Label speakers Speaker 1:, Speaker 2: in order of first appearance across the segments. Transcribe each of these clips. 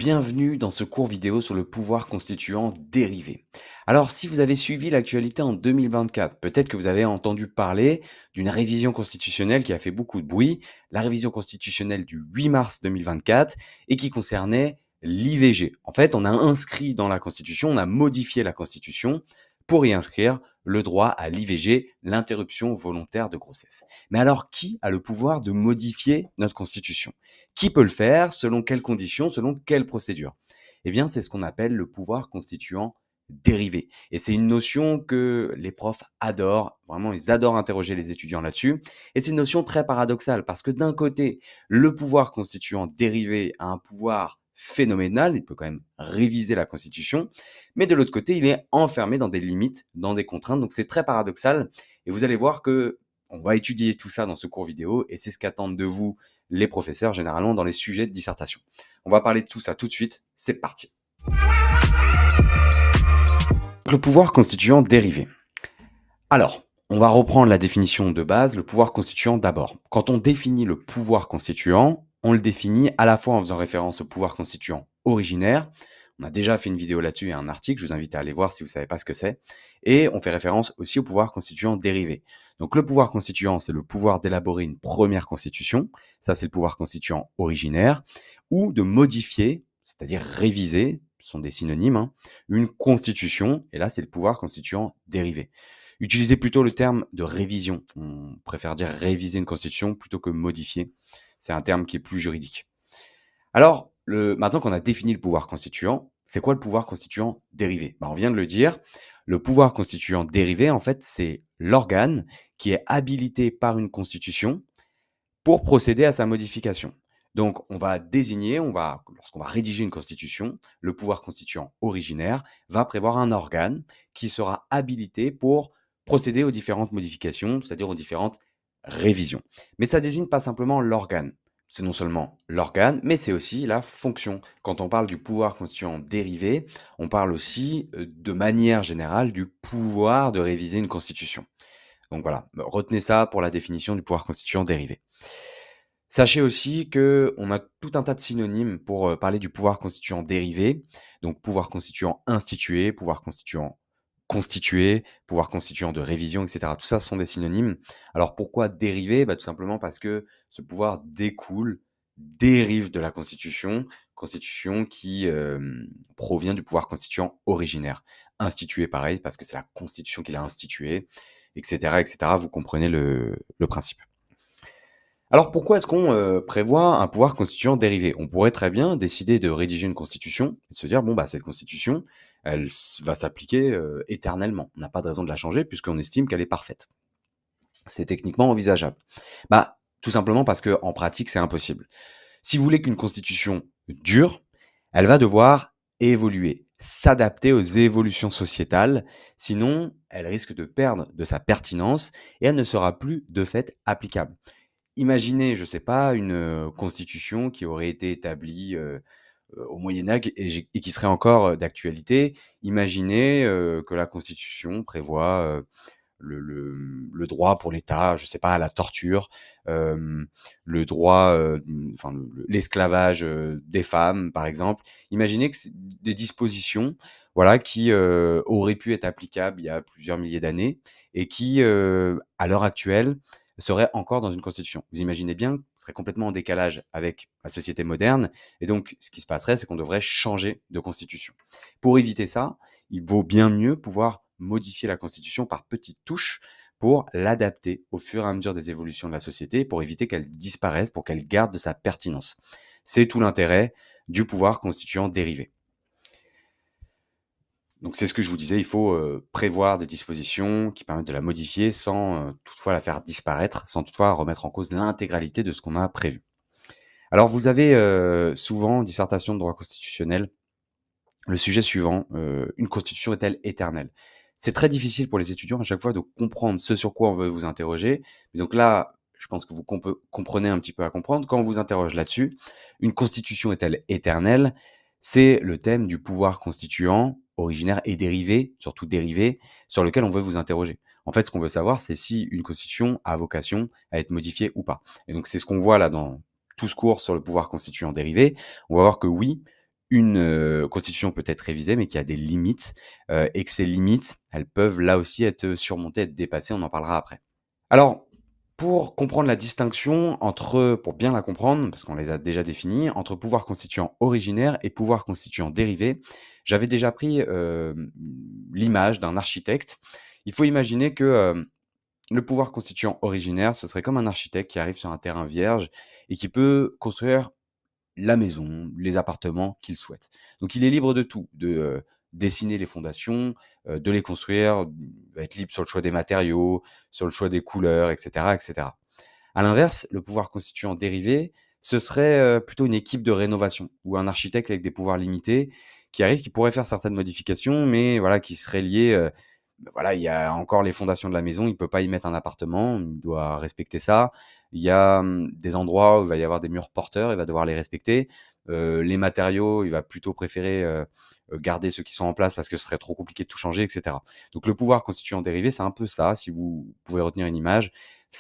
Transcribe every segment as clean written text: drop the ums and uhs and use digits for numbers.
Speaker 1: Bienvenue dans ce court vidéo sur le pouvoir constituant dérivé. Alors, si vous avez suivi l'actualité en 2024, peut-être que vous avez entendu parler d'une révision constitutionnelle qui a fait beaucoup de bruit, la révision constitutionnelle du 8 mars 2024 et qui concernait l'IVG. En fait, on a inscrit dans la Constitution, on a modifié la Constitution pour y inscrire le droit à l'IVG, l'interruption volontaire de grossesse. Mais alors, qui a le pouvoir de modifier notre Constitution ? Qui peut le faire? Selon quelles conditions? Selon quelle procédure? Eh bien, c'est ce qu'on appelle le pouvoir constituant dérivé. Et c'est une notion que les profs adorent. Vraiment, ils adorent interroger les étudiants là-dessus. Et c'est une notion très paradoxale parce que d'un côté, le pouvoir constituant dérivé a un pouvoir phénoménal, il peut quand même réviser la Constitution, mais de l'autre côté, il est enfermé dans des limites, dans des contraintes. Donc c'est très paradoxal. Et vous allez voir que on va étudier tout ça dans ce cours vidéo et c'est ce qu'attendent de vous les professeurs généralement dans les sujets de dissertation. On va parler de tout ça tout de suite, c'est parti. Le pouvoir constituant dérivé. Alors, on va reprendre la définition de base, le pouvoir constituant d'abord. Quand on définit le pouvoir constituant, on le définit à la fois en faisant référence au pouvoir constituant originaire. On a déjà fait une vidéo là-dessus et un article, je vous invite à aller voir si vous ne savez pas ce que c'est. Et on fait référence aussi au pouvoir constituant dérivé. Donc le pouvoir constituant, c'est le pouvoir d'élaborer une première constitution, ça c'est le pouvoir constituant originaire, ou de modifier, c'est-à-dire réviser, ce sont des synonymes, une constitution, et là c'est le pouvoir constituant dérivé. Utilisez plutôt le terme de révision. On préfère dire réviser une constitution plutôt que modifier. C'est un terme qui est plus juridique. Alors, maintenant qu'on a défini le pouvoir constituant, c'est quoi le pouvoir constituant dérivé? On vient de le dire. Le pouvoir constituant dérivé, en fait, c'est l'organe qui est habilité par une constitution pour procéder à sa modification. Donc, on va désigner, lorsqu'on va rédiger une constitution, le pouvoir constituant originaire va prévoir un organe qui sera habilité pour procéder aux différentes modifications, c'est-à-dire aux différentes révisions. Mais ça désigne pas simplement l'organe. C'est non seulement l'organe, mais c'est aussi la fonction. Quand on parle du pouvoir constituant dérivé, on parle aussi, de manière générale, du pouvoir de réviser une constitution. Donc voilà, retenez ça pour la définition du pouvoir constituant dérivé. Sachez aussi qu'on a tout un tas de synonymes pour parler du pouvoir constituant dérivé. Donc pouvoir constituant institué, pouvoir constituant constitué, pouvoir constituant de révision, etc. Tout ça, ce sont des synonymes. Alors pourquoi dérivé? Tout simplement parce que ce pouvoir dérive de la constitution qui provient du pouvoir constituant originaire. Institué, pareil, parce que c'est la constitution qui l'a institué, etc., etc. Vous comprenez le principe. Alors pourquoi est-ce qu'on prévoit un pouvoir constituant dérivé? On pourrait très bien décider de rédiger une constitution et de se dire: «Bon, cette constitution, elle va s'appliquer, éternellement. On n'a pas de raison de la changer puisqu'on estime qu'elle est parfaite». C'est techniquement envisageable. Tout simplement parce qu'en pratique, c'est impossible. Si vous voulez qu'une constitution dure, elle va devoir évoluer, s'adapter aux évolutions sociétales, sinon elle risque de perdre de sa pertinence et elle ne sera plus de fait applicable. Imaginez, je ne sais pas, une, constitution qui aurait été établie, au Moyen Âge et qui serait encore, d'actualité. Imaginez, que la constitution prévoit, le droit pour l'État, je ne sais pas, à la torture, le droit, l'esclavage, des femmes, par exemple. Imaginez que c'est des dispositions, voilà, qui, auraient pu être applicables il y a plusieurs milliers d'années et qui, à l'heure actuelle, seraient encore dans une constitution. Vous imaginez bien que ce serait complètement en décalage avec la société moderne et donc ce qui se passerait, c'est qu'on devrait changer de constitution. Pour éviter ça, il vaut bien mieux pouvoir modifier la constitution par petites touches pour l'adapter au fur et à mesure des évolutions de la société, pour éviter qu'elle disparaisse, pour qu'elle garde de sa pertinence. C'est tout l'intérêt du pouvoir constituant dérivé. Donc c'est ce que je vous disais, il faut prévoir des dispositions qui permettent de la modifier sans toutefois la faire disparaître, sans toutefois remettre en cause l'intégralité de ce qu'on a prévu. Alors vous avez souvent en dissertation de droit constitutionnel le sujet suivant, une constitution est-elle éternelle? C'est très difficile pour les étudiants à chaque fois de comprendre ce sur quoi on veut vous interroger. Mais donc là, je pense que vous comprenez un petit peu à comprendre. Quand on vous interroge là-dessus, une constitution est-elle éternelle? C'est le thème du pouvoir constituant, originaire et dérivé, surtout dérivé, sur lequel on veut vous interroger. En fait, ce qu'on veut savoir, c'est si une constitution a vocation à être modifiée ou pas. Et donc c'est ce qu'on voit là dans tout ce cours sur le pouvoir constituant dérivé. On va voir que oui, une constitution peut être révisée, mais qu'il y a des limites, et que ces limites, elles peuvent là aussi être surmontées, être dépassées, on en parlera après. Alors, pour comprendre la distinction entre pour bien la comprendre, parce qu'on les a déjà définies, entre pouvoir constituant originaire et pouvoir constituant dérivé, j'avais déjà pris, l'image d'un architecte. Il faut imaginer que, le pouvoir constituant originaire, ce serait comme un architecte qui arrive sur un terrain vierge et qui peut construire la maison, les appartements qu'il souhaite. Donc il est libre de tout, de, dessiner les fondations, de les construire, il va être libre sur le choix des matériaux, sur le choix des couleurs et cetera et cetera. À l'inverse, le pouvoir constituant dérivé, ce serait, plutôt une équipe de rénovation ou un architecte avec des pouvoirs limités qui arrive, qui pourrait faire certaines modifications, mais voilà, qui seraient liées, voilà, il y a encore les fondations de la maison, il peut pas y mettre un appartement, il doit respecter ça. Il y a, des endroits où il va y avoir des murs porteurs, il va devoir les respecter. Les matériaux, il va plutôt préférer, garder ceux qui sont en place parce que ce serait trop compliqué de tout changer et cetera. Donc le pouvoir constituant dérivé, c'est un peu ça, si vous pouvez retenir une image.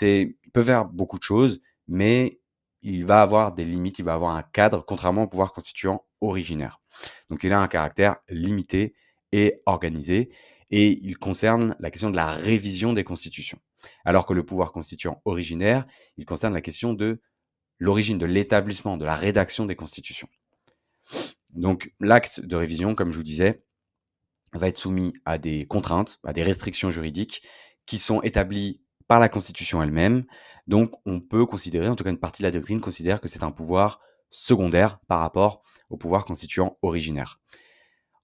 Speaker 1: Il peut faire beaucoup de choses, mais il va avoir des limites, il va avoir un cadre, contrairement au pouvoir constituant originaire. Donc il a un caractère limité et organisé et il concerne la question de la révision des constitutions. Alors que le pouvoir constituant originaire, il concerne la question de l'origine, de l'établissement, de la rédaction des constitutions. Donc l'acte de révision, comme je vous disais, va être soumis à des contraintes, à des restrictions juridiques qui sont établies par la Constitution elle-même. Donc on peut considérer, en tout cas une partie de la doctrine considère que c'est un pouvoir secondaire par rapport au pouvoir constituant originaire.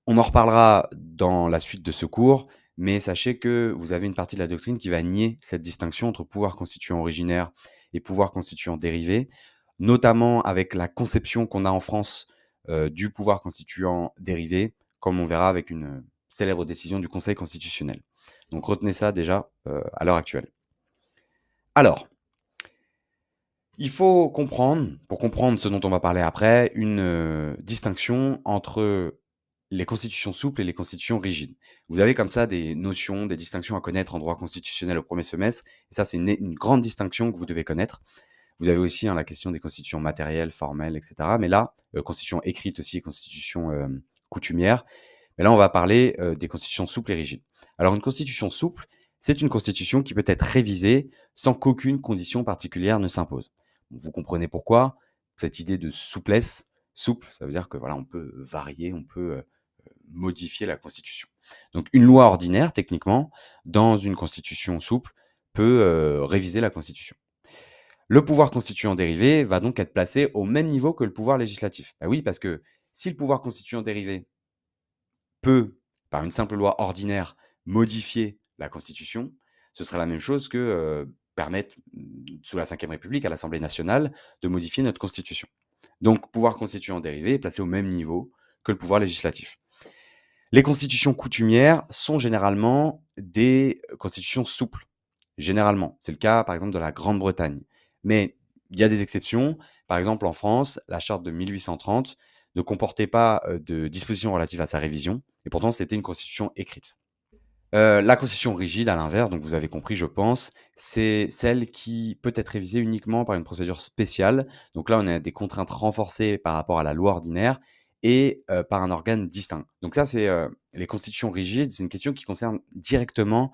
Speaker 1: On en reparlera dans la suite de ce cours, mais sachez que vous avez une partie de la doctrine qui va nier cette distinction entre pouvoir constituant originaire et pouvoir constituant dérivé, notamment avec la conception qu'on a en France du pouvoir constituant dérivé, comme on verra avec une célèbre décision du Conseil constitutionnel. Donc retenez ça déjà à l'heure actuelle. Alors, il faut comprendre, pour comprendre ce dont on va parler après, une distinction entre les constitutions souples et les constitutions rigides. Vous avez comme ça des notions, des distinctions à connaître en droit constitutionnel au premier semestre. Et ça, c'est une grande distinction que vous devez connaître. Vous avez aussi la question des constitutions matérielles, formelles, etc. Mais là, constitution écrite aussi, constitution coutumière. Mais là, on va parler des constitutions souples et rigides. Alors, une constitution souple, c'est une constitution qui peut être révisée sans qu'aucune condition particulière ne s'impose. Vous comprenez pourquoi cette idée de souplesse. Souple, ça veut dire que voilà, on peut varier, on peut modifier la constitution. Donc, une loi ordinaire, techniquement, dans une constitution souple, peut réviser la constitution. Le pouvoir constituant dérivé va donc être placé au même niveau que le pouvoir législatif. Ah oui, parce que si le pouvoir constituant dérivé peut, par une simple loi ordinaire, modifier la Constitution, ce serait la même chose que permettre, sous la Ve République, à l'Assemblée nationale, de modifier notre Constitution. Donc, pouvoir constituant dérivé est placé au même niveau que le pouvoir législatif. Les constitutions coutumières sont généralement des constitutions souples. Généralement. C'est le cas, par exemple, de la Grande-Bretagne. Mais il y a des exceptions. Par exemple, en France, la charte de 1830 ne comportait pas de dispositions relatives à sa révision, et pourtant c'était une constitution écrite. La constitution rigide, à l'inverse, donc vous avez compris, je pense, c'est celle qui peut être révisée uniquement par une procédure spéciale. Donc là, on a des contraintes renforcées par rapport à la loi ordinaire et par un organe distinct. Donc ça, c'est les constitutions rigides, c'est une question qui concerne directement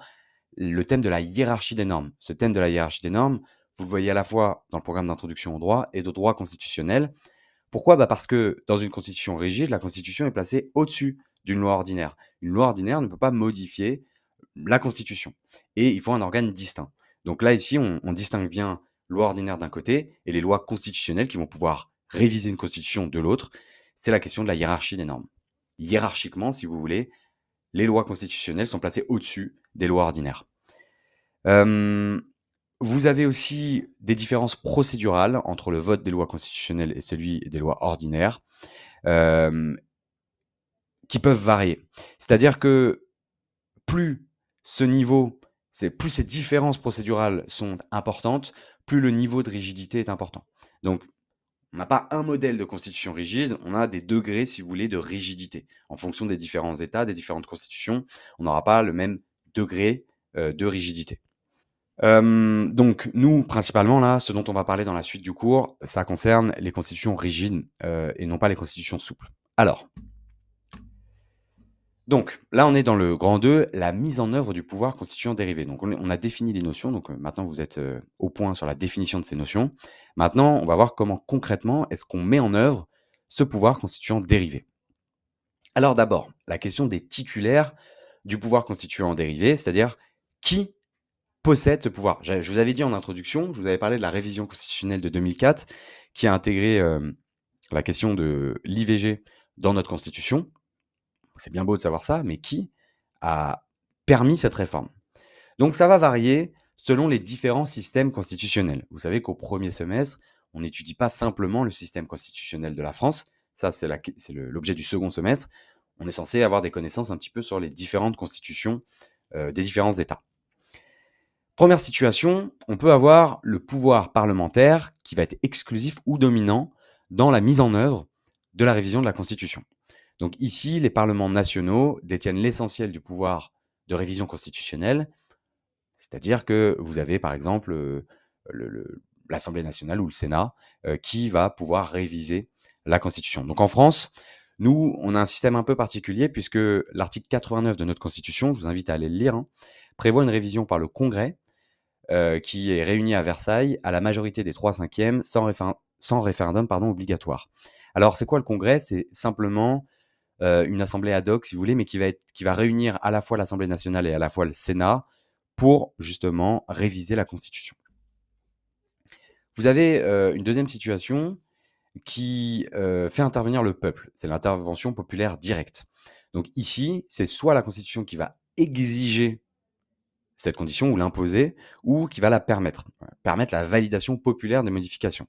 Speaker 1: le thème de la hiérarchie des normes. Ce thème de la hiérarchie des normes, vous le voyez à la fois dans le programme d'introduction au droit et de droit constitutionnel. Pourquoi? Parce que dans une constitution rigide, la constitution est placée au-dessus d'une loi ordinaire. Une loi ordinaire ne peut pas modifier la constitution et il faut un organe distinct. Donc là, ici, on distingue bien loi ordinaire d'un côté et les lois constitutionnelles qui vont pouvoir réviser une constitution de l'autre. C'est la question de la hiérarchie des normes. Hiérarchiquement, si vous voulez, les lois constitutionnelles sont placées au-dessus des lois ordinaires. Vous avez aussi des différences procédurales entre le vote des lois constitutionnelles et celui des lois ordinaires, hem, qui peuvent varier. C'est-à-dire que plus ce niveau plus ces différences procédurales sont importantes, plus le niveau de rigidité est important. Donc on n'a pas un modèle de constitution rigide, on a des degrés, si vous voulez, de rigidité. En fonction des différents États, des différentes constitutions, on n'aura pas le même degré, de rigidité. Donc nous, principalement là, ce dont on va parler dans la suite du cours, ça concerne les constitutions rigides, et non pas les constitutions souples. Alors, donc là, on est dans le grand 2, la mise en œuvre du pouvoir constituant dérivé. Donc on a défini les notions, donc maintenant vous êtes, au point sur la définition de ces notions. Maintenant, on va voir comment concrètement est-ce qu'on met en œuvre ce pouvoir constituant dérivé. Alors d'abord, la question des titulaires du pouvoir constituant dérivé, c'est-à-dire qui possède ce pouvoir. Je vous avais dit en introduction, je vous avais parlé de la révision constitutionnelle de 2004 qui a intégré, la question de l'IVG dans notre constitution. C'est bien beau de savoir ça, mais qui a permis cette réforme? Donc ça va varier selon les différents systèmes constitutionnels. Vous savez qu'au premier semestre, on n'étudie pas simplement le système constitutionnel de la France. Ça, c'est l'objet du second semestre. On est censé avoir des connaissances un petit peu sur les différentes constitutions des différents États. Première situation, on peut avoir le pouvoir parlementaire qui va être exclusif ou dominant dans la mise en œuvre de la révision de la Constitution. Donc ici, les parlements nationaux détiennent l'essentiel du pouvoir de révision constitutionnelle, c'est-à-dire que vous avez par exemple l'Assemblée nationale ou le Sénat qui va pouvoir réviser la Constitution. Donc en France, nous, on a un système un peu particulier puisque l'article 89 de notre Constitution, je vous invite à aller le lire, prévoit une révision par le Congrès qui est réuni à Versailles à la majorité des 3/5 sans référendum obligatoire. Alors c'est quoi le Congrès? C'est simplement une assemblée ad hoc, si vous voulez, mais qui va réunir à la fois l'Assemblée nationale et à la fois le Sénat pour justement réviser la Constitution. Vous avez une deuxième situation qui fait intervenir le peuple. C'est l'intervention populaire directe. Donc ici, c'est soit la Constitution qui va exiger cette condition ou l'imposer, ou qui va la permettre la validation populaire des modifications.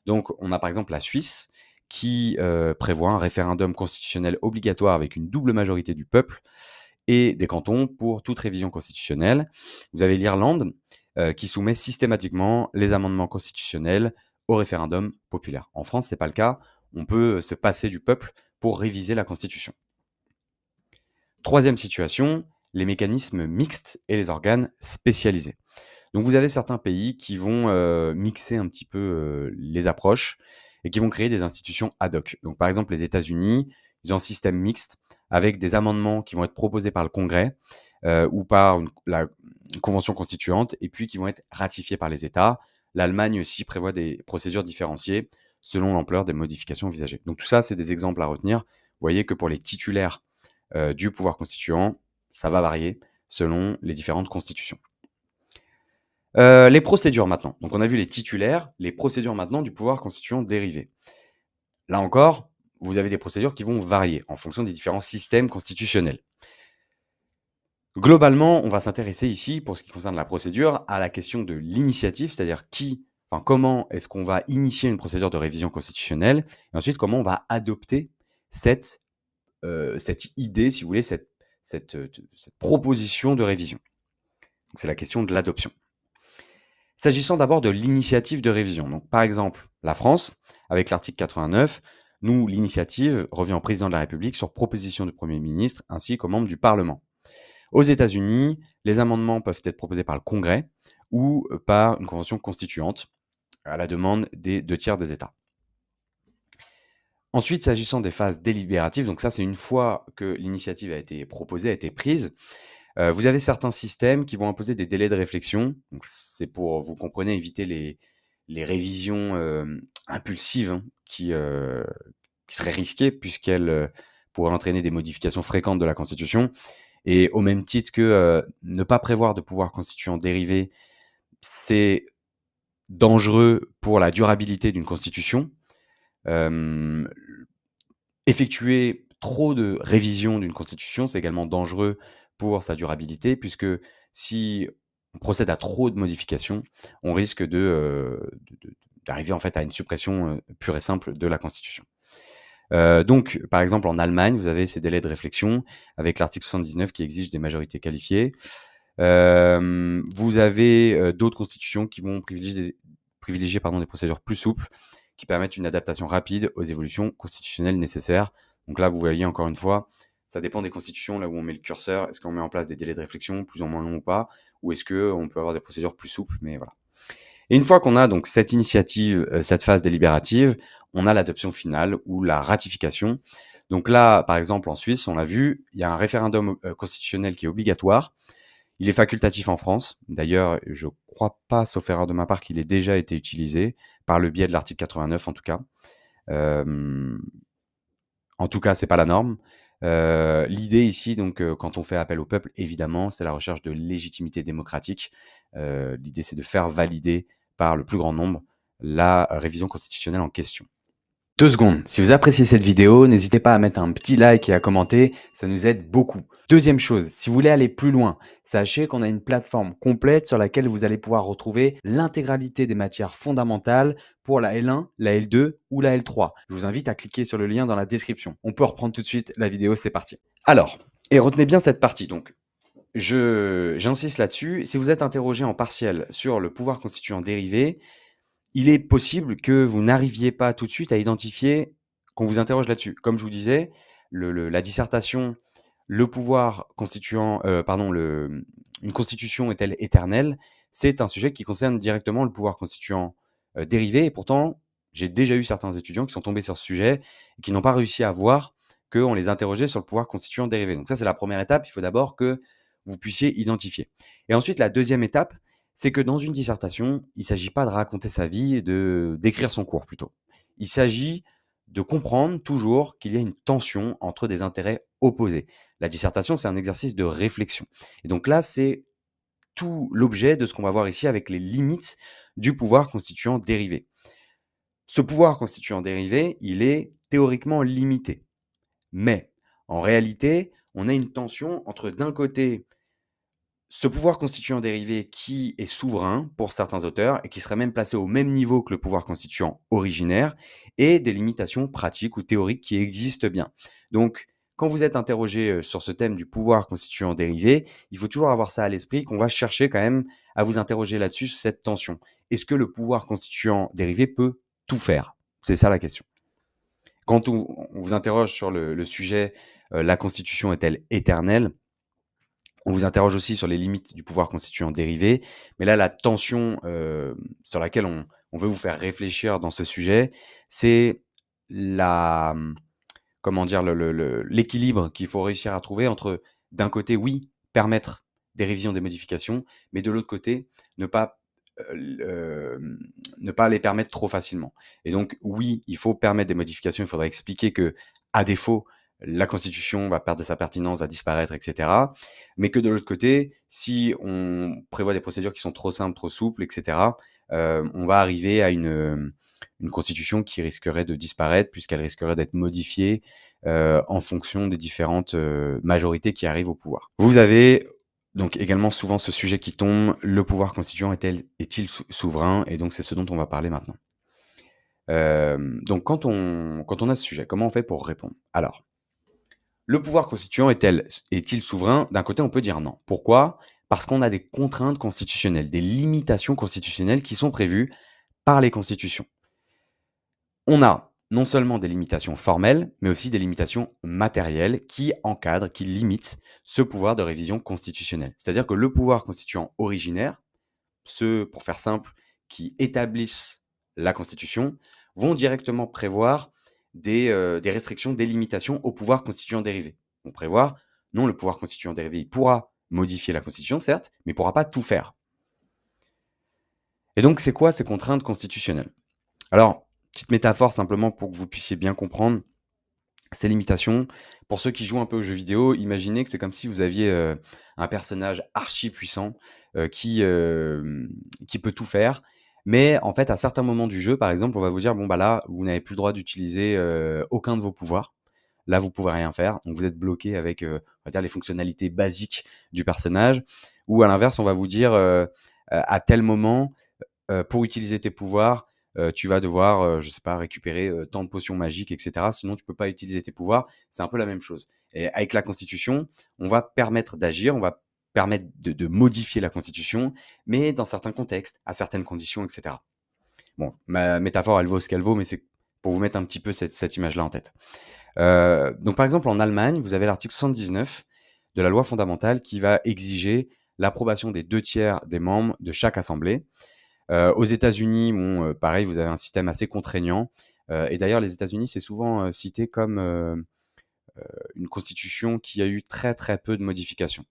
Speaker 1: Donc on a par exemple la Suisse qui prévoit un référendum constitutionnel obligatoire avec une double majorité du peuple et des cantons pour toute révision constitutionnelle. Vous avez l'Irlande qui soumet systématiquement les amendements constitutionnels au référendum populaire. En France, ce n'est pas le cas. On peut se passer du peuple pour réviser la Constitution. Troisième situation, les mécanismes mixtes et les organes spécialisés. Donc vous avez certains pays qui vont mixer un petit peu les approches et qui vont créer des institutions ad hoc. Donc par exemple les États-Unis, ils ont un système mixte avec des amendements qui vont être proposés par le Congrès ou par une convention constituante et puis qui vont être ratifiés par les États. L'Allemagne aussi prévoit des procédures différenciées selon l'ampleur des modifications envisagées. Donc tout ça, c'est des exemples à retenir. Vous voyez que pour les titulaires du pouvoir constituant, ça va varier selon les différentes constitutions. Les procédures maintenant. Donc on a vu les titulaires, les procédures maintenant du pouvoir constituant dérivé. Là encore, vous avez des procédures qui vont varier en fonction des différents systèmes constitutionnels. Globalement, on va s'intéresser ici, pour ce qui concerne la procédure, à la question de l'initiative, c'est-à-dire comment est-ce qu'on va initier une procédure de révision constitutionnelle, et ensuite comment on va adopter cette idée, si vous voulez, cette proposition de révision. Donc c'est la question de l'adoption. S'agissant d'abord de l'initiative de révision, donc par exemple, la France, avec l'article 89, nous, l'initiative revient au président de la République sur proposition du Premier ministre ainsi qu'aux membres du Parlement. Aux États-Unis, les amendements peuvent être proposés par le Congrès ou par une convention constituante à la demande des 2/3 des États. Ensuite, s'agissant des phases délibératives, donc ça c'est une fois que l'initiative a été proposée, a été prise, vous avez certains systèmes qui vont imposer des délais de réflexion. Donc c'est pour, vous comprenez, éviter les révisions impulsives qui seraient risquées puisqu'elles pourraient entraîner des modifications fréquentes de la Constitution. Et au même titre que ne pas prévoir de pouvoir constituant dérivé, c'est dangereux pour la durabilité d'une Constitution. Effectuer trop de révisions d'une Constitution, c'est également dangereux pour sa durabilité, puisque si on procède à trop de modifications, on risque d'arriver en fait à une suppression pure et simple de la Constitution. Donc, par exemple, en Allemagne, vous avez ces délais de réflexion avec l'article 79 qui exige des majorités qualifiées. Vous avez d'autres constitutions qui vont privilégier des procédures plus souples qui permettent une adaptation rapide aux évolutions constitutionnelles nécessaires. Donc là, vous voyez encore une fois, ça dépend des constitutions, là où on met le curseur. Est-ce qu'on met en place des délais de réflexion plus ou moins longs ou pas? Ou est-ce qu'on peut avoir des procédures plus souples? Mais voilà. Et une fois qu'on a donc cette initiative, cette phase délibérative, on a l'adoption finale ou la ratification. Donc là, par exemple, en Suisse, on l'a vu, il y a un référendum constitutionnel qui est obligatoire. Il est facultatif en France. D'ailleurs, je crois pas, sauf erreur de ma part, qu'il ait déjà été utilisé par le biais de l'article 89 en tout cas. En tout cas, c'est pas la norme. L'idée ici, donc, quand on fait appel au peuple, évidemment, c'est la recherche de légitimité démocratique. L'idée, c'est de faire valider par le plus grand nombre la révision constitutionnelle en question. 2 secondes. Si vous appréciez cette vidéo, n'hésitez pas à mettre un petit like et à commenter, ça nous aide beaucoup. Deuxième chose, si vous voulez aller plus loin, sachez qu'on a une plateforme complète sur laquelle vous allez pouvoir retrouver l'intégralité des matières fondamentales pour la L1, la L2 ou la L3. Je vous invite à cliquer sur le lien dans la description. On peut reprendre tout de suite la vidéo, c'est parti. Alors, et retenez bien cette partie donc. J'insiste là-dessus, si vous êtes interrogé en partiel sur le pouvoir constituant dérivé, il est possible que vous n'arriviez pas tout de suite à identifier qu'on vous interroge là-dessus. Comme je vous disais, la dissertation, le pouvoir constituant, une constitution est-elle éternelle? C'est un sujet qui concerne directement le pouvoir constituant dérivé. Et pourtant, j'ai déjà eu certains étudiants qui sont tombés sur ce sujet et qui n'ont pas réussi à voir qu'on les interrogeait sur le pouvoir constituant dérivé. Donc ça, c'est la première étape. Il faut d'abord que vous puissiez identifier. Et ensuite, la deuxième étape, c'est que dans une dissertation, il ne s'agit pas de raconter sa vie, d'écrire son cours plutôt. Il s'agit de comprendre toujours qu'il y a une tension entre des intérêts opposés. La dissertation, c'est un exercice de réflexion. Et donc là, c'est tout l'objet de ce qu'on va voir ici avec les limites du pouvoir constituant dérivé. Ce pouvoir constituant dérivé, il est théoriquement limité. Mais en réalité, on a une tension entre d'un côté ce pouvoir constituant dérivé qui est souverain pour certains auteurs et qui serait même placé au même niveau que le pouvoir constituant originaire et des limitations pratiques ou théoriques qui existent bien. Donc, quand vous êtes interrogé sur ce thème du pouvoir constituant dérivé, il faut toujours avoir ça à l'esprit qu'on va chercher quand même à vous interroger là-dessus, sur cette tension. Est-ce que le pouvoir constituant dérivé peut tout faire? C'est ça la question. Quand on vous interroge sur le sujet, la constitution est-elle éternelle? On vous interroge aussi sur les limites du pouvoir constituant dérivé, mais là, la tension, sur laquelle on veut vous faire réfléchir dans ce sujet, c'est la, comment dire? L'équilibre qu'il faut réussir à trouver entre, d'un côté, oui, permettre des révisions, des modifications, mais de l'autre côté, ne pas, ne pas les permettre trop facilement. Et donc, oui, il faut permettre des modifications, il faudra expliquer que, à défaut, la constitution va perdre de sa pertinence, va disparaître, et cetera. Mais que de l'autre côté, si on prévoit des procédures qui sont trop simples, trop souples, et cetera, on va arriver à une constitution qui risquerait de disparaître puisqu'elle risquerait d'être modifiée en fonction des différentes majorités qui arrivent au pouvoir. Vous avez donc également souvent ce sujet qui tombe, le pouvoir constituant est-il souverain? Et donc c'est ce dont on va parler maintenant. Donc quand on a ce sujet, comment on fait pour répondre? Alors, le pouvoir constituant est-il souverain? D'un côté, on peut dire non. Pourquoi? Parce qu'on a des contraintes constitutionnelles, des limitations constitutionnelles qui sont prévues par les constitutions. On a non seulement des limitations formelles, mais aussi des limitations matérielles qui encadrent, qui limitent ce pouvoir de révision constitutionnelle. C'est-à-dire que le pouvoir constituant originaire, ceux, pour faire simple, qui établissent la Constitution, vont directement prévoir des restrictions, des limitations au pouvoir constituant dérivé. Ils vont prévoir, non, le pouvoir constituant dérivé, il pourra modifier la Constitution, certes, mais il ne pourra pas tout faire. Et donc, c'est quoi ces contraintes constitutionnelles? Alors, petite métaphore simplement pour que vous puissiez bien comprendre ces limitations. Pour ceux qui jouent un peu aux jeux vidéo, imaginez que c'est comme si vous aviez un personnage archi puissant qui peut tout faire. Mais en fait, à certains moments du jeu, par exemple, on va vous dire, bon, bah là, vous n'avez plus le droit d'utiliser aucun de vos pouvoirs. Là, vous pouvez rien faire. Donc, vous êtes bloqué avec, on va dire, les fonctionnalités basiques du personnage. Ou à l'inverse, on va vous dire, à tel moment, pour utiliser tes pouvoirs, tu vas devoir, je sais pas, récupérer tant de potions magiques, et cetera. Sinon, tu peux pas utiliser tes pouvoirs. C'est un peu la même chose. Et avec la Constitution, on va permettre d'agir, on va permettre de modifier la Constitution, mais dans certains contextes, à certaines conditions, et cetera. Bon, ma métaphore, elle vaut ce qu'elle vaut, mais c'est pour vous mettre un petit peu cette image-là en tête. Donc, par exemple, en Allemagne, vous avez l'article 79 de la loi fondamentale qui va exiger l'approbation des 2/3 des membres de chaque assemblée. Aux États-Unis, bon, pareil, vous avez un système assez contraignant. Et d'ailleurs, les États-Unis, c'est souvent cité comme une constitution qui a eu très, très peu de modifications.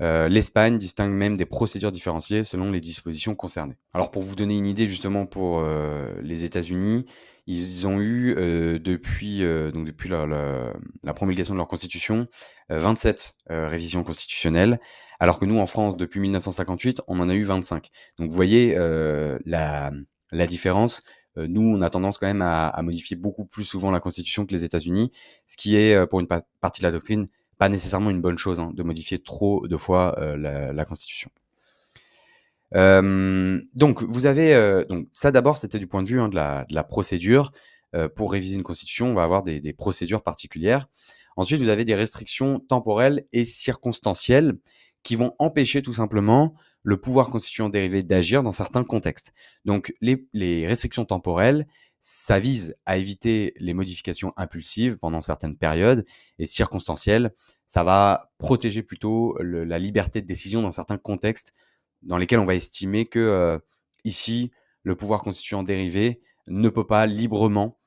Speaker 1: L'Espagne distingue même des procédures différenciées selon les dispositions concernées. Alors pour vous donner une idée justement pour les États-Unis, ils ont eu depuis la promulgation de leur constitution 27 révisions constitutionnelles, alors que nous en France depuis 1958 on en a eu 25. Donc vous voyez la différence. Nous on a tendance quand même à modifier beaucoup plus souvent la constitution que les États-Unis, ce qui est pour une partie de la doctrine pas nécessairement une bonne chose de modifier trop de fois la Constitution. Donc, vous avez donc ça d'abord, c'était du point de vue de la procédure. Pour réviser une Constitution, on va avoir des procédures particulières. Ensuite, vous avez des restrictions temporelles et circonstancielles qui vont empêcher tout simplement le pouvoir constituant dérivé d'agir dans certains contextes. Donc, les restrictions temporelles, ça vise à éviter les modifications impulsives pendant certaines périodes, et circonstancielles, ça va protéger plutôt la liberté de décision dans certains contextes dans lesquels on va estimer que ici, le pouvoir constituant dérivé ne peut pas librement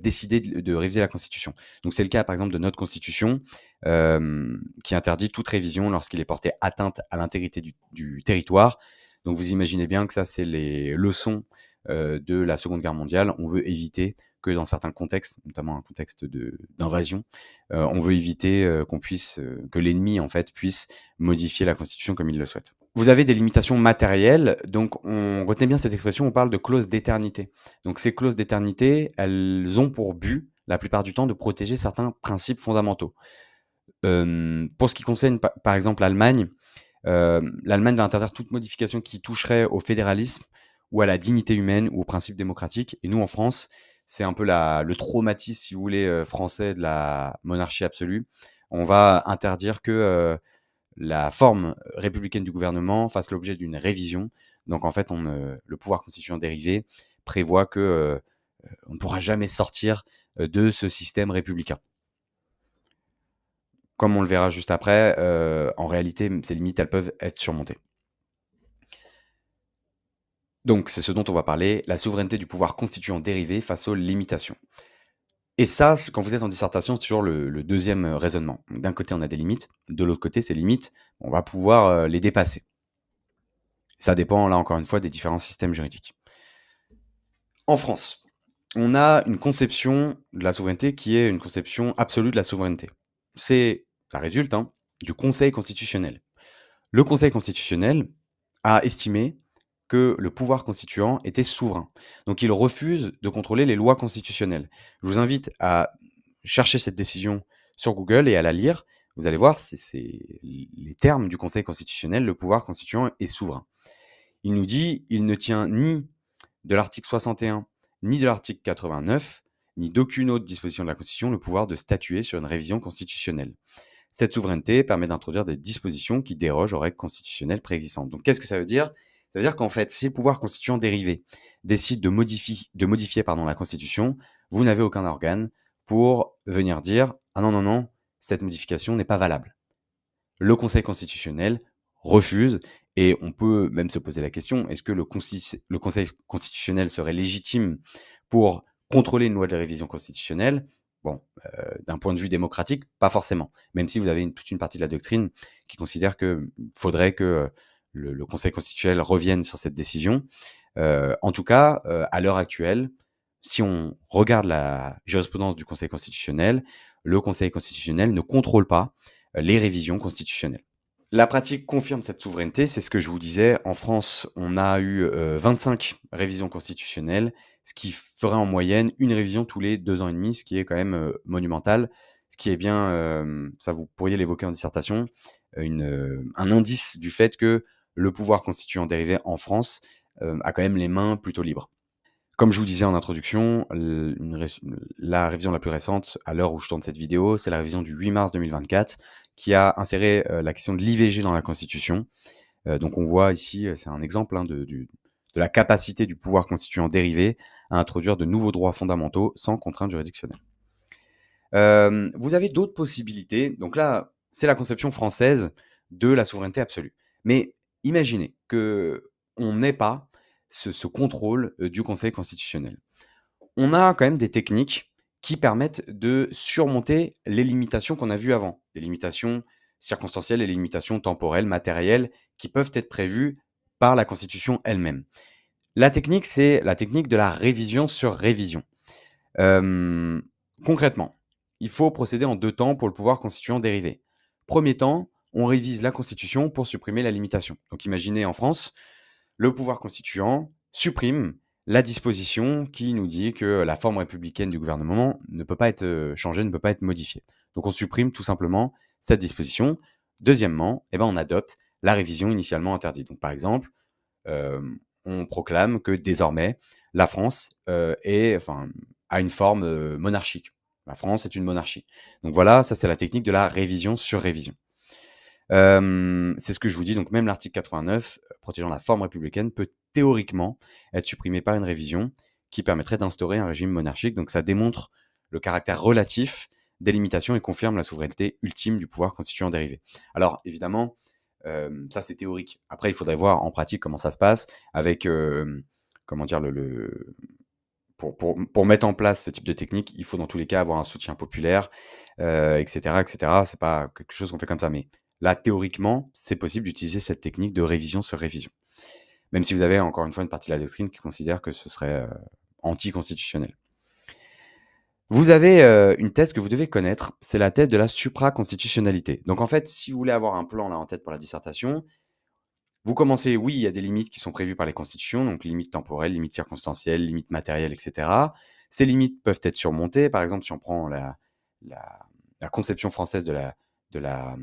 Speaker 1: décider de réviser la Constitution. Donc c'est le cas par exemple de notre Constitution qui interdit toute révision lorsqu'il est porté atteinte à l'intégrité du territoire. Donc vous imaginez bien que ça, c'est les leçons de la Seconde Guerre mondiale. On veut éviter que dans certains contextes, notamment un contexte d'invasion, on veut éviter que l'ennemi en fait puisse modifier la Constitution comme il le souhaite. Vous avez des limitations matérielles, donc on retenez bien cette expression, on parle de clauses d'éternité. Donc ces clauses d'éternité, elles ont pour but, la plupart du temps, de protéger certains principes fondamentaux. Pour ce qui concerne par exemple l'Allemagne, l'Allemagne va interdire toute modification qui toucherait au fédéralisme ou à la dignité humaine ou aux principes démocratiques. Et nous, en France, c'est un peu le traumatisme, si vous voulez, français de la monarchie absolue. On va interdire que la forme républicaine du gouvernement fasse l'objet d'une révision. Donc en fait, le pouvoir constituant dérivé prévoit que on ne pourra jamais sortir de ce système républicain. Comme on le verra juste après, en réalité, ces limites, elles peuvent être surmontées. Donc, c'est ce dont on va parler, la souveraineté du pouvoir constituant dérivé face aux limitations. Et ça, quand vous êtes en dissertation, c'est toujours le deuxième raisonnement. D'un côté, on a des limites, de l'autre côté, ces limites, on va pouvoir les dépasser. Ça dépend, là encore une fois, des différents systèmes juridiques. En France, on a une conception de la souveraineté qui est une conception absolue de la souveraineté. Ça résulte du Conseil constitutionnel. Le Conseil constitutionnel a estimé que le pouvoir constituant était souverain. Donc il refuse de contrôler les lois constitutionnelles. Je vous invite à chercher cette décision sur Google et à la lire. Vous allez voir, c'est les termes du Conseil constitutionnel, le pouvoir constituant est souverain. Il nous dit, il ne tient ni de l'article 61, ni de l'article 89, ni d'aucune autre disposition de la Constitution le pouvoir de statuer sur une révision constitutionnelle. Cette souveraineté permet d'introduire des dispositions qui dérogent aux règles constitutionnelles préexistantes. Donc qu'est-ce que ça veut dire? Ça veut dire qu'en fait, si le pouvoir constituant dérivé décide de modifier la Constitution, vous n'avez aucun organe pour venir dire « Ah non, non, non, cette modification n'est pas valable ». Le Conseil constitutionnel refuse, et on peut même se poser la question, est-ce que le Conseil constitutionnel serait légitime pour contrôler une loi de révision constitutionnelle? Bon, d'un point de vue démocratique, pas forcément. Même si vous avez toute une partie de la doctrine qui considère qu'il faudrait que le Conseil constitutionnel revienne sur cette décision. En tout cas, à l'heure actuelle, si on regarde la jurisprudence du Conseil constitutionnel, le Conseil constitutionnel ne contrôle pas les révisions constitutionnelles. La pratique confirme cette souveraineté, c'est ce que je vous disais. En France, on a eu 25 révisions constitutionnelles, ce qui ferait en moyenne une révision tous les 2 ans et demi, ce qui est quand même monumental. Ce qui est bien, ça vous pourriez l'évoquer en dissertation, un indice du fait que le pouvoir constituant dérivé en France a quand même les mains plutôt libres. Comme je vous disais en introduction, la révision la plus récente, à l'heure où je tourne cette vidéo, c'est la révision du 8 mars 2024, qui a inséré la question de l'IVG dans la Constitution. Donc on voit ici, c'est un exemple de la capacité du pouvoir constituant dérivé à introduire de nouveaux droits fondamentaux sans contrainte juridictionnelle. Vous avez d'autres possibilités. Donc là, c'est la conception française de la souveraineté absolue. Mais imaginez qu'on n'ait pas ce contrôle du Conseil constitutionnel. On a quand même des techniques qui permettent de surmonter les limitations qu'on a vues avant, les limitations circonstancielles et les limitations temporelles, matérielles, qui peuvent être prévues par la Constitution elle-même. La technique, c'est la technique de la révision sur révision. Concrètement, il faut procéder en 2 temps pour le pouvoir constituant dérivé. Premier temps, on révise la Constitution pour supprimer la limitation. Donc imaginez en France, le pouvoir constituant supprime la disposition qui nous dit que la forme républicaine du gouvernement ne peut pas être changée, ne peut pas être modifiée. Donc on supprime tout simplement cette disposition. Deuxièmement, on adopte la révision initialement interdite. Donc par exemple, on proclame que désormais la France a une forme monarchique. La France est une monarchie. Donc voilà, ça c'est la technique de la révision sur révision. C'est ce que je vous dis, donc même l'article 89, protégeant la forme républicaine, peut théoriquement être supprimé par une révision qui permettrait d'instaurer un régime monarchique. Donc ça démontre le caractère relatif des limitations et confirme la souveraineté ultime du pouvoir constituant dérivé. Alors évidemment, ça c'est théorique. Après, il faudrait voir en pratique comment ça se passe avec, comment dire, pour mettre en place ce type de technique, il faut dans tous les cas avoir un soutien populaire, et cetera, et cetera. C'est pas quelque chose qu'on fait comme ça, mais là, théoriquement, c'est possible d'utiliser cette technique de révision sur révision. Même si vous avez encore une fois une partie de la doctrine qui considère que ce serait anticonstitutionnel. Vous avez une thèse que vous devez connaître, c'est la thèse de la supraconstitutionnalité. Donc en fait, si vous voulez avoir un plan là en tête pour la dissertation, vous commencez, oui, il y a des limites qui sont prévues par les constitutions, donc limites temporelles, limites circonstancielles, limites matérielles, etc. Ces limites peuvent être surmontées. Par exemple, si on prend la conception française de la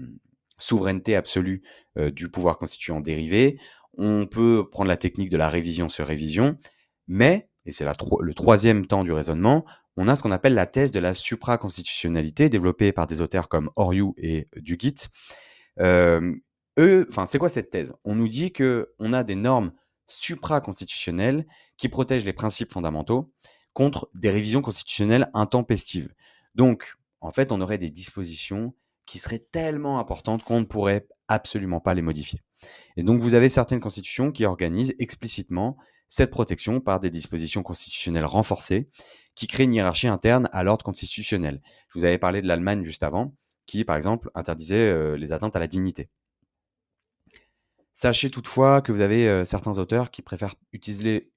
Speaker 1: souveraineté absolue du pouvoir constituant dérivé, on peut prendre la technique de la révision sur révision, mais, et c'est le troisième temps du raisonnement, on a ce qu'on appelle la thèse de la supraconstitutionnalité, développée par des auteurs comme Oriou et Duguit. C'est quoi cette thèse? On nous dit qu'on a des normes supraconstitutionnelles qui protègent les principes fondamentaux contre des révisions constitutionnelles intempestives. Donc, en fait, on aurait des dispositions qui seraient tellement importantes qu'on ne pourrait absolument pas les modifier. Et donc, vous avez certaines constitutions qui organisent explicitement cette protection par des dispositions constitutionnelles renforcées qui créent une hiérarchie interne à l'ordre constitutionnel. Je vous avais parlé de l'Allemagne juste avant, qui, par exemple, interdisait les atteintes à la dignité. Sachez toutefois que vous avez certains auteurs qui préfèrent utiliser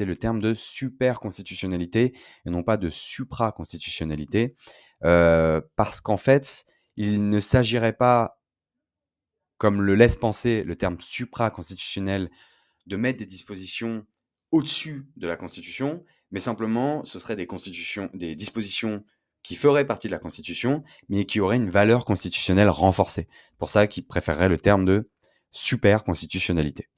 Speaker 1: le terme de superconstitutionnalité et non pas de supraconstitutionnalité, parce qu'en fait, il ne s'agirait pas, comme le laisse penser le terme supraconstitutionnel, de mettre des dispositions au-dessus de la Constitution, mais simplement, ce seraient des dispositions qui feraient partie de la Constitution, mais qui auraient une valeur constitutionnelle renforcée. C'est pour ça qu'ils préféreraient le terme de superconstitutionnalité.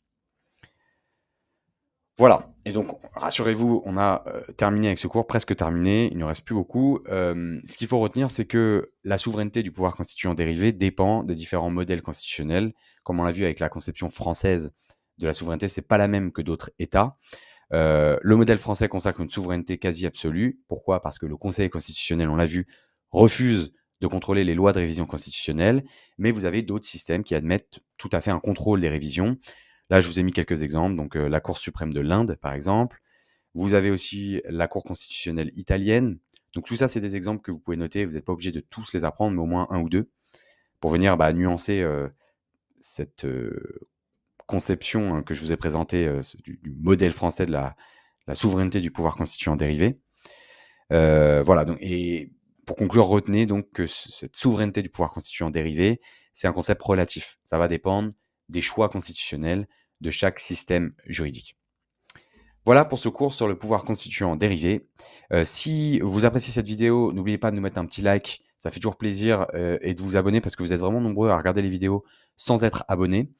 Speaker 1: Voilà, et donc rassurez-vous, on a terminé avec ce cours, presque terminé, il ne reste plus beaucoup. Ce qu'il faut retenir, c'est que la souveraineté du pouvoir constituant dérivé dépend des différents modèles constitutionnels. Comme on l'a vu avec la conception française de la souveraineté, c'est pas la même que d'autres États. Le modèle français consacre une souveraineté quasi absolue. Pourquoi? Parce que le Conseil constitutionnel, on l'a vu, refuse de contrôler les lois de révision constitutionnelle, mais vous avez d'autres systèmes qui admettent tout à fait un contrôle des révisions. Là, je vous ai mis quelques exemples, donc la Cour suprême de l'Inde, par exemple. Vous avez aussi la Cour constitutionnelle italienne. Donc tout ça, c'est des exemples que vous pouvez noter. Vous n'êtes pas obligé de tous les apprendre, mais au moins un ou deux, pour venir nuancer cette conception que je vous ai présentée du modèle français de la souveraineté du pouvoir constituant dérivé. Voilà, donc, et pour conclure, retenez donc que cette souveraineté du pouvoir constituant dérivé, c'est un concept relatif. Ça va dépendre des choix constitutionnels de chaque système juridique. Voilà pour ce cours sur le pouvoir constituant dérivé. Si vous appréciez cette vidéo, n'oubliez pas de nous mettre un petit like, ça fait toujours plaisir, et de vous abonner parce que vous êtes vraiment nombreux à regarder les vidéos sans être abonnés.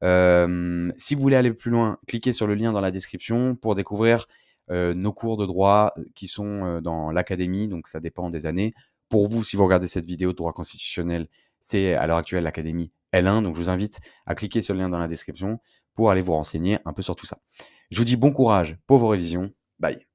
Speaker 1: Si vous voulez aller plus loin, cliquez sur le lien dans la description pour découvrir nos cours de droit qui sont dans l'académie, donc ça dépend des années. Pour vous, si vous regardez cette vidéo de droit constitutionnel, c'est à l'heure actuelle l'académie L1, donc je vous invite à cliquer sur le lien dans la description pour aller vous renseigner un peu sur tout ça. Je vous dis bon courage pour vos révisions. Bye.